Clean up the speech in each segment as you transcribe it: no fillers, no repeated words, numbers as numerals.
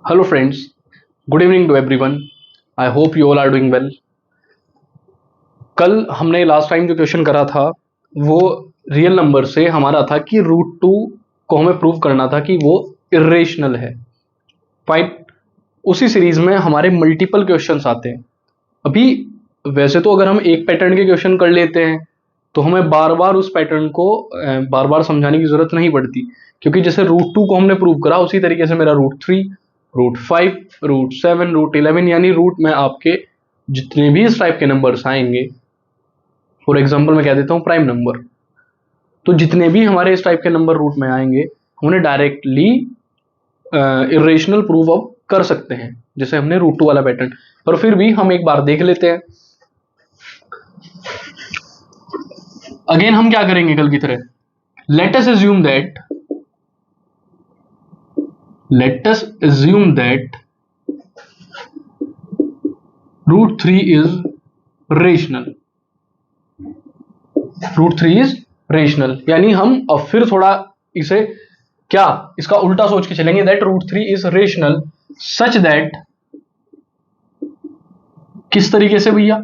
Hello friends, good evening to everyone. I hope you all are doing well. कल हमने last time जो question करा था वो रियल नंबर से हमारा था कि रूट टू को हमें प्रूव करना था कि वो इरेशनल है। फाइन, उसी सीरीज में हमारे मल्टीपल क्वेश्चंस आते हैं। अभी वैसे तो अगर हम एक पैटर्न के क्वेश्चन कर लेते हैं तो हमें बार बार उस पैटर्न को बार बार समझाने की जरूरत नहीं पड़ती, क्योंकि जैसे रूट टू को हमने प्रूव करा उसी तरीके से मेरा root three, root five, root seven, root 11 यानी रूट में आपके जितने भी इस टाइप के नंबर्स आएंगे, फॉर एग्जाम्पल मैं कह देता हूँ प्राइम नंबर, तो जितने भी हमारे इस टाइप के नंबर रूट में आएंगे हम उन्हें डायरेक्टली इरेशनल प्रूव अब कर सकते हैं, जैसे हमने रूट टू वाला पैटर्न। पर फिर भी हम एक बार देख लेते हैं। अगेन हम क्या करेंगे कल की तरह, let us assume that root three is rational. Root three is rational यानी हम अब फिर थोड़ा इसे क्या इसका उल्टा सोच के चलेंगे, that root three is rational such that, किस तरीके से भैया,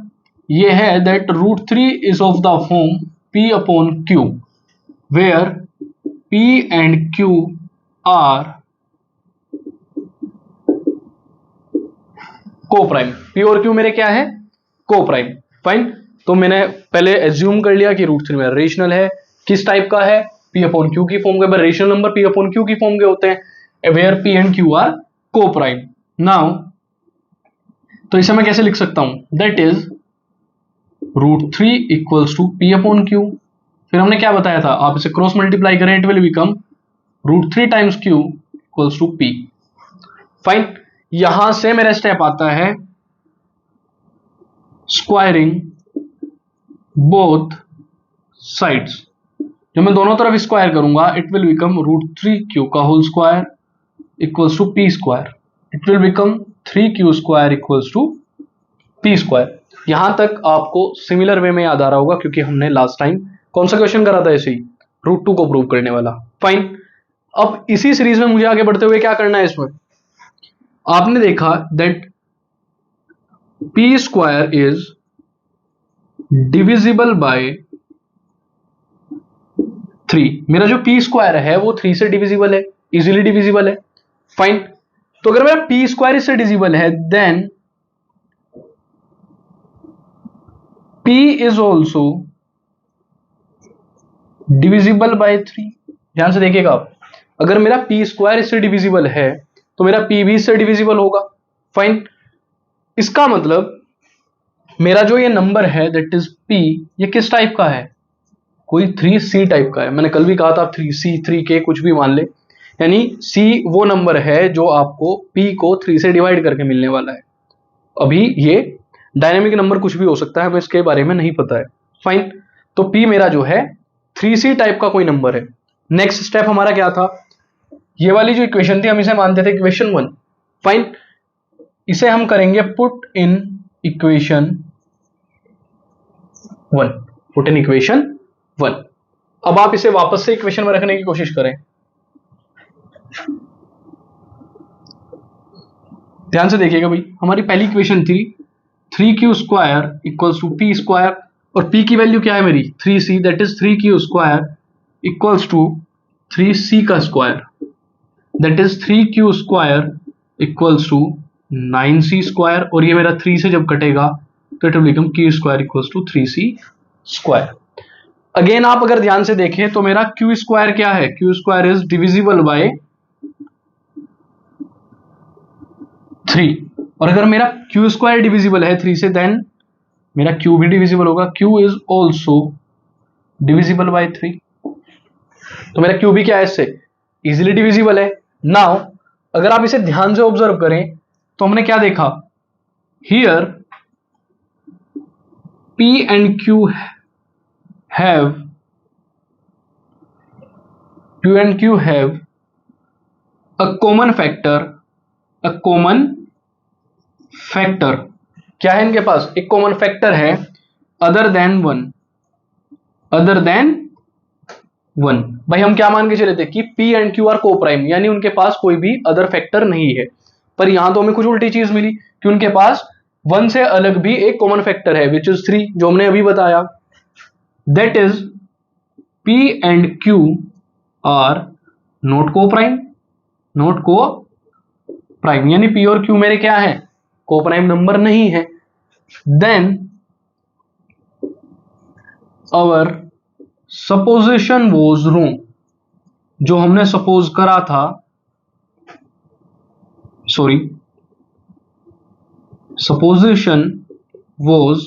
ये है that root three is of the form p upon q where p and q are coprime. p और q मेरे क्या है, को प्राइम। फाइन, तो मैंने पहले एज्यूम कर लिया कि रूट थ्री मेरा रेशनल है। किस टाइप का है, p अपॉन q की फॉर्म के, rational number p upon q की फॉर्म के होते हैं where p and q are coprime. Now तो इसे मैं कैसे लिख सकता हूं, that is root three equals to P upon Q. फिर हमने क्या बताया था, आप इसे क्रॉस मल्टीप्लाई करें it will become root three times Q equals to P. Fine, यहां से मेरा स्टेप आता है स्क्वायरिंग बोथ साइड्स। जब मैं दोनों तरफ स्क्वायर करूंगा it will become root three Q का whole square equals to P square. It will become three Q square equals to P square. यहां तक आपको सिमिलर वे में याद आ रहा होगा क्योंकि हमने लास्ट टाइम कौन सा क्वेश्चन करा था, ऐसे ही रूट टू को प्रूव करने वाला। फाइन, अब इसी सीरीज में मुझे आगे बढ़ते हुए क्या करना है, इसमें आपने देखा that P square is divisible by three. मेरा जो पी स्क्वायर है वो थ्री से डिविजिबल है, इजीली डिविजिबल है। फाइन, तो अगर मेरा पी स्क्वायर इससे डिविजिबल है then p is also divisible by 3। ध्यान से देखिएगा आप, अगर मेरा p स्क्वायर इससे डिविजिबल है तो मेरा p भी इससे डिविजिबल होगा। फाइन, इसका मतलब मेरा जो ये नंबर है दैट इज p, ये किस टाइप का है, कोई 3c टाइप का है। मैंने कल भी कहा था 3c 3k कुछ भी मान ले, यानी c वो नंबर है जो आपको p को 3 से डिवाइड करके मिलने वाला है। अभी ये डायनेमिक नंबर कुछ भी हो सकता है, हमें इसके बारे में नहीं पता है। फाइन, तो p मेरा जो है 3c टाइप का कोई नंबर है। नेक्स्ट स्टेप हमारा क्या था, ये वाली जो इक्वेशन थी हम इसे मानते थे इक्वेशन वन। फाइन, इसे हम करेंगे put in equation one, put in equation one. अब आप इसे वापस से इक्वेशन में रखने की कोशिश करें। ध्यान से देखिएगा भाई, हमारी पहली इक्वेशन थी three Q square equals to P square, और p की वैल्यू क्या है मेरी 3c, that is three Q square equals to 3c का square, that is three Q square equals to 9c square, और ये मेरा 3 से जब कटेगा तो it will become q square equals to 3c square. Again आप अगर ध्यान से देखें तो मेरा q स्क्वायर क्या है, q square is divisible by 3, और अगर मेरा q स्क्वायर डिविजिबल है 3 से देन मेरा q भी डिविजिबल होगा, q is also divisible by 3। तो मेरा q भी क्या है, इससे इजीली डिविजिबल है। नाउ अगर आप इसे ध्यान से ऑब्जर्व करें तो हमने क्या देखा, here p and q have a common factor. क्या है इनके पास, एक कॉमन फैक्टर है अदर देन वन। भाई हम क्या मान के चले थे कि p and q are coprime, यानी उनके पास कोई भी अदर फैक्टर नहीं है। पर यहां तो हमें कुछ उल्टी चीज मिली कि उनके पास 1 से अलग भी एक कॉमन फैक्टर है विच इज 3, जो हमने अभी बताया। That is P and Q are not coprime, not coprime, यानी P और Q मेरे क्या है, को प्राइम नंबर नहीं है। Then our supposition was wrong, जो हमने सपोज करा था, सॉरी, सपोजिशन वॉज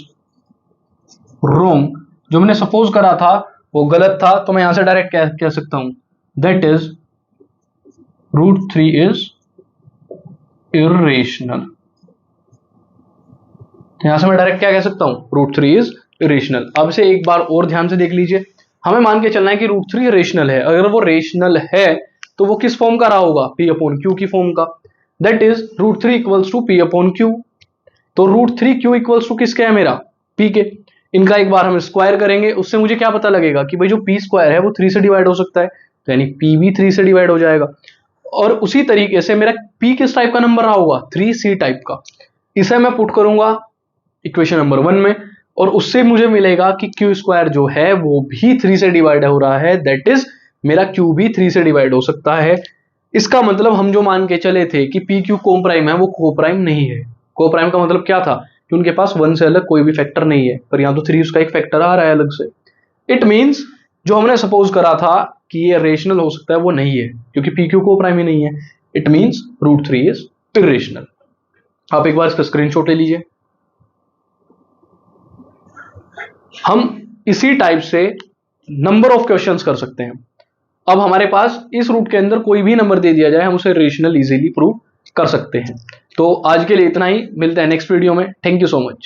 रॉन्ग, जो मैंने सपोज करा था वो गलत था। तो मैं यहां से डायरेक्ट कह सकता हूं दैट इज √3 इज इरेशनल। यहां से मैं डायरेक्ट क्या कह सकता हूं, √3 इज इरेशनल। अब इसे एक बार और ध्यान से देख लीजिए, हमें मान के चलना है कि √3 रेशनल है। अगर वो रेशनल है तो वो किस फॉर्म का रहा होगा, P/Q की फॉर्म का। That is √3 equals to P/Q। तो √3Q इक्वल्स टू किसके है, मेरा P के। इनका एक बार हम स्क्वायर करेंगे, उससे मुझे क्या पता लगेगा कि भाई जो P स्क्वायर है वो 3 से डिवाइड हो सकता है, तो यानी P भी 3 से डिवाइड हो जाएगा। और उसी तरीके से मेरा P किस टाइप का नंबर रहा होगा, 3C टाइप का। इसे मैं पुट करूंगा इक्वेशन नंबर 1 में, और उससे मुझे मिलेगा कि Q स्क्वायर जो है वो भी 3 से डिवाइड हो रहा है। दैट इज मेरा Q भी 3 से डिवाइड हो सकता है। इसका मतलब हम जो मान के चले थे कि PQ को प्राइम है, वो को प्राइम नहीं है। को प्राइम का मतलब क्या था कि उनके पास 1 से अलग कोई भी फैक्टर नहीं है, पर यहां तो 3 उसका एक फैक्टर आ रहा है अलग से। इट मीन्स जो हमने सपोज करा था कि ये रेशनल हो सकता है वो नहीं है, क्योंकि PQ को प्राइम ही नहीं है। It means √3 is irrational. आप एक बार इसका स्क्रीनशॉट ले लीजिए। हम इसी टाइप से नंबर ऑफ क्वेश्चंस कर सकते हैं। अब हमारे पास इस रूट के अंदर कोई भी नंबर दे दिया जाए, हम उसे रेशनल इजीली प्रूव कर सकते हैं। तो आज के लिए इतना ही, मिलते हैं नेक्स्ट वीडियो में। Thank you so much.